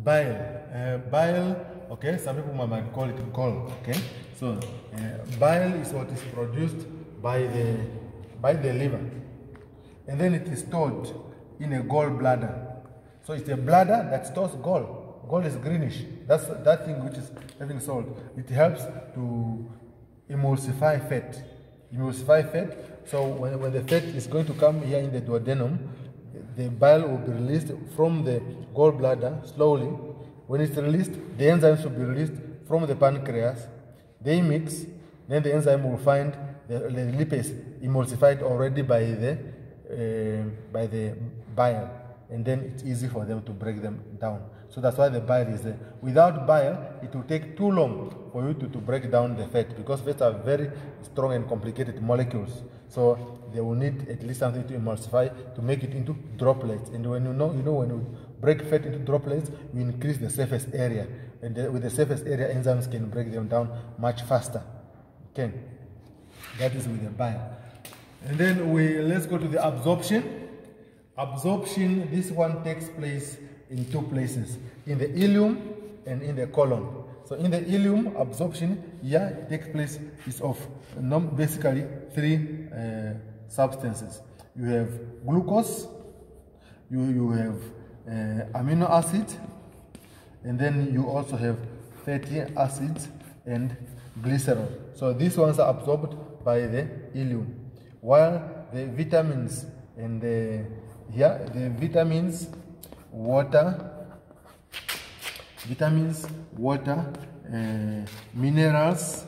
Bile, okay, some people might call it gall, okay. So bile is what is produced by the liver, and then it is stored in a gallbladder. So it's a bladder that stores gall. Gall is greenish. That's that thing which is having salt. It helps to emulsify fat. Emulsify fat. So when the fat is going to come here in the duodenum, the bile will be released from the gallbladder slowly. When it's released, the enzymes will be released from the pancreas. They mix, then the enzyme will find the lipase emulsified already by the bile, and then it's easy for them to break them down. So that's why the bile is there. Without bile, it will take too long for you to break down the fat, because fats are very strong and complicated molecules. So they will need at least something to emulsify to make it into droplets. And when when you break fat into droplets, you increase the surface area. And with the surface area, enzymes can break them down much faster. Okay, that is with the bile. And then let's go to the absorption. Absorption, this one takes place in two places, in the ileum and in the colon. So in the ileum, absorption here takes place is of basically three substances. You have glucose, you have amino acid, and then you also have fatty acids and glycerol. So these ones are absorbed by the ileum, while the vitamins and the vitamins, water, minerals,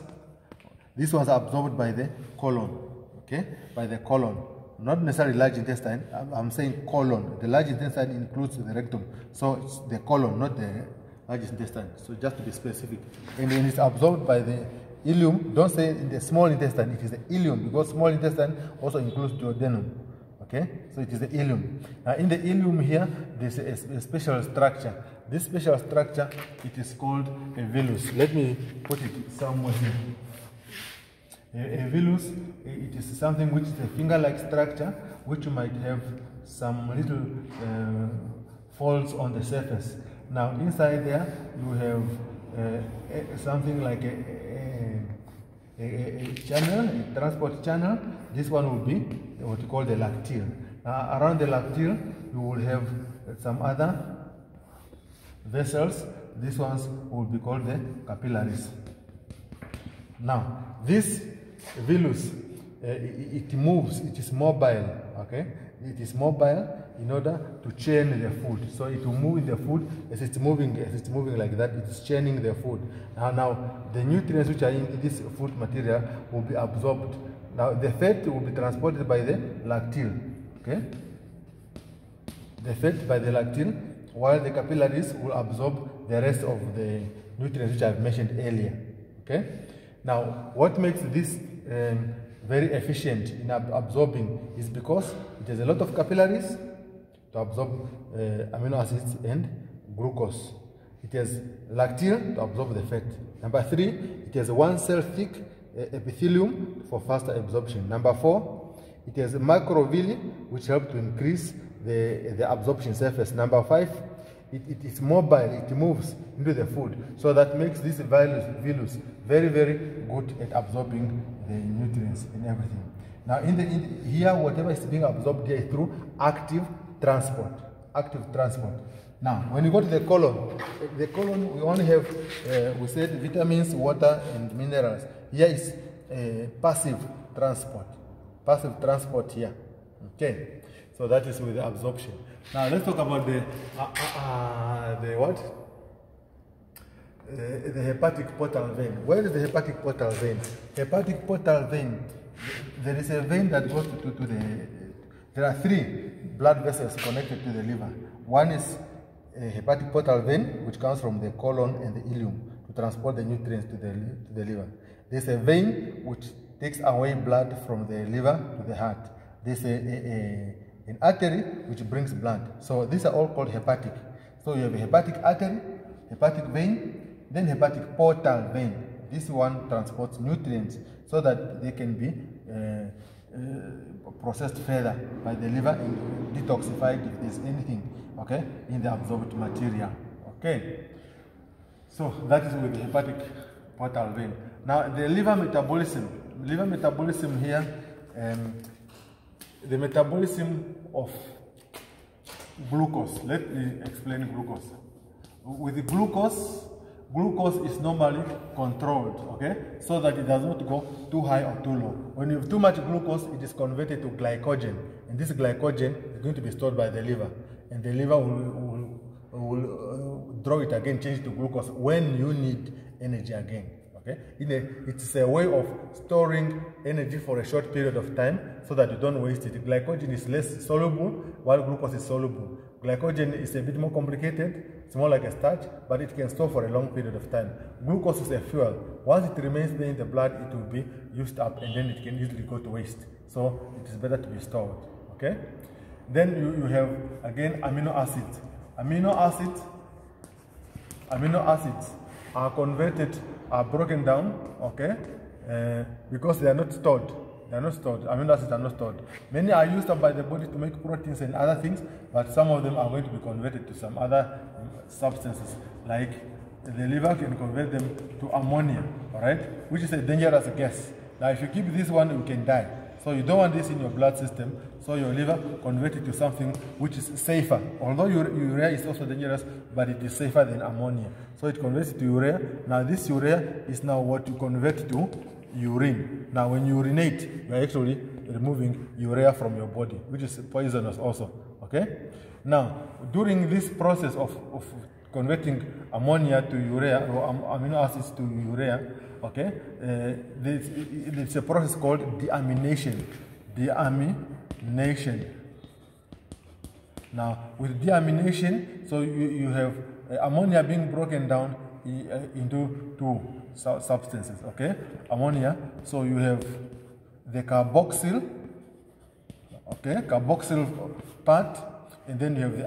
these ones are absorbed by the colon, okay, by the colon. Not necessarily large intestine, I'm saying colon. The large intestine includes the rectum, so it's the colon, not the large intestine. So just to be specific. And then it's absorbed by the ileum. Don't say in the small intestine, it is the ileum, because small intestine also includes duodenum. Okay, so it is the ileum. Now in the ileum here, there's a special structure. This special structure, it is called a villus. Let me put it somewhere here. A villus, it is something which is a finger-like structure, which might have some little folds on the surface. Now inside there, you have something like a channel, a transport channel. This one will be what you call the lacteal. Around the lacteal, you will have some other vessels. These ones will be called the capillaries. Now, this villus, it moves, it is mobile, okay? It is mobile in order to chain the food. So it will move in the food as it's moving like that. It is chaining the food. Now the nutrients which are in this food material will be absorbed. Now the fat will be transported by the lacteal, okay? The fat by the lacteal, while the capillaries will absorb the rest of the nutrients which I've mentioned earlier, okay? Now what makes this very efficient in absorbing is because it has a lot of capillaries to absorb amino acids and glucose. It has lacteal to absorb the fat. Number 3, it has one cell thick epithelium for faster absorption. Number 4, it has macrovilli which help to increase the absorption surface. Number 5, it is mobile, it moves into the food. So that makes this villus very, very good at absorbing the nutrients and everything. Now here, whatever is being absorbed here is through active transport. Now, when you go to the colon, we only have, we said vitamins, water, and minerals. Here is passive transport here. Okay, so that is with the absorption. Now let's talk about the hepatic portal vein. Where is the hepatic portal vein? Hepatic portal vein, there is a vein that goes to the, there are 3 blood vessels connected to the liver. One is a hepatic portal vein, which comes from the colon and the ileum to transport the nutrients to the liver. There's a vein which takes away blood from the liver to the heart. There's an artery which brings blood. So these are all called hepatic. So you have a hepatic artery, hepatic vein, then hepatic portal vein. This one transports nutrients so that they can be processed further by the liver and detoxified if there's anything, okay, in the absorbed material. Okay, so that is with the hepatic portal vein. Now the liver metabolism here, the metabolism of glucose. Let me explain glucose. With the glucose is normally controlled, okay, so that it does not go too high or too low. When you have too much glucose, it is converted to glycogen, and this glycogen is going to be stored by the liver, and the liver will draw it again, change it to glucose when you need energy again. Okay, it's a way of storing energy for a short period of time so that you don't waste it. Glycogen is less soluble while glucose is soluble. Glycogen is a bit more complicated, it's more like a starch, but it can store for a long period of time. Glucose is a fuel. Once it remains there in the blood, it will be used up and then it can easily go to waste. So it is better to be stored. Okay? Then you have again amino acids. Amino acids are converted, are broken down, okay, because they are not stored. They are not stored. Amino acids are not stored. Many are used up by the body to make proteins and other things, but some of them are going to be converted to some other substances, like the liver can convert them to ammonia, all right, which is a dangerous gas. Now, if you keep this one, you can die. So you don't want this in your blood system, so your liver convert it to something which is safer. Although urea is also dangerous, but it is safer than ammonia. So it converts it to urea. Now this urea is now what you convert to urine. Now when you urinate, you are actually removing urea from your body, which is poisonous also, okay? Now, during this process of converting ammonia to urea, or amino acids to urea, okay, there's a process called deamination. Deamination. Now, with deamination, so you have ammonia being broken down into two substances, okay? Ammonia, so you have the carboxyl, okay, carboxyl part, and then you have the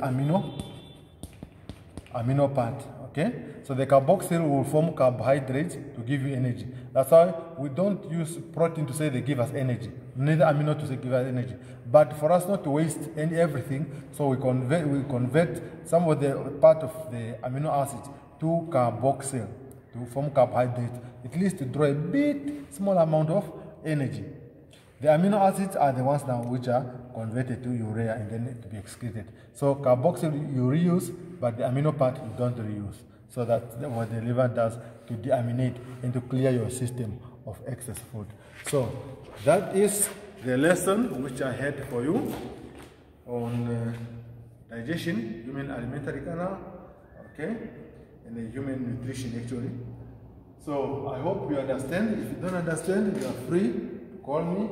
amino part, okay? So the carboxyl will form carbohydrates to give you energy. That's why we don't use protein to say they give us energy, neither amino to say give us energy. But for us not to waste everything, so we convert some of the part of the amino acids to carboxyl to form carbohydrates, at least to draw a bit small amount of energy. The amino acids are the ones now which are converted to urea and then to be excreted. So carboxyl you reuse, but the amino part you don't reuse. So that's what the liver does to deaminate and to clear your system of excess food. So that is the lesson which I had for you on digestion, human alimentary canal, okay, and the human nutrition actually. So I hope you understand. If you don't understand, you are free to call me.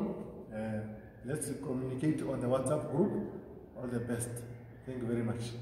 Let's communicate on the WhatsApp group. All the best. Thank you very much.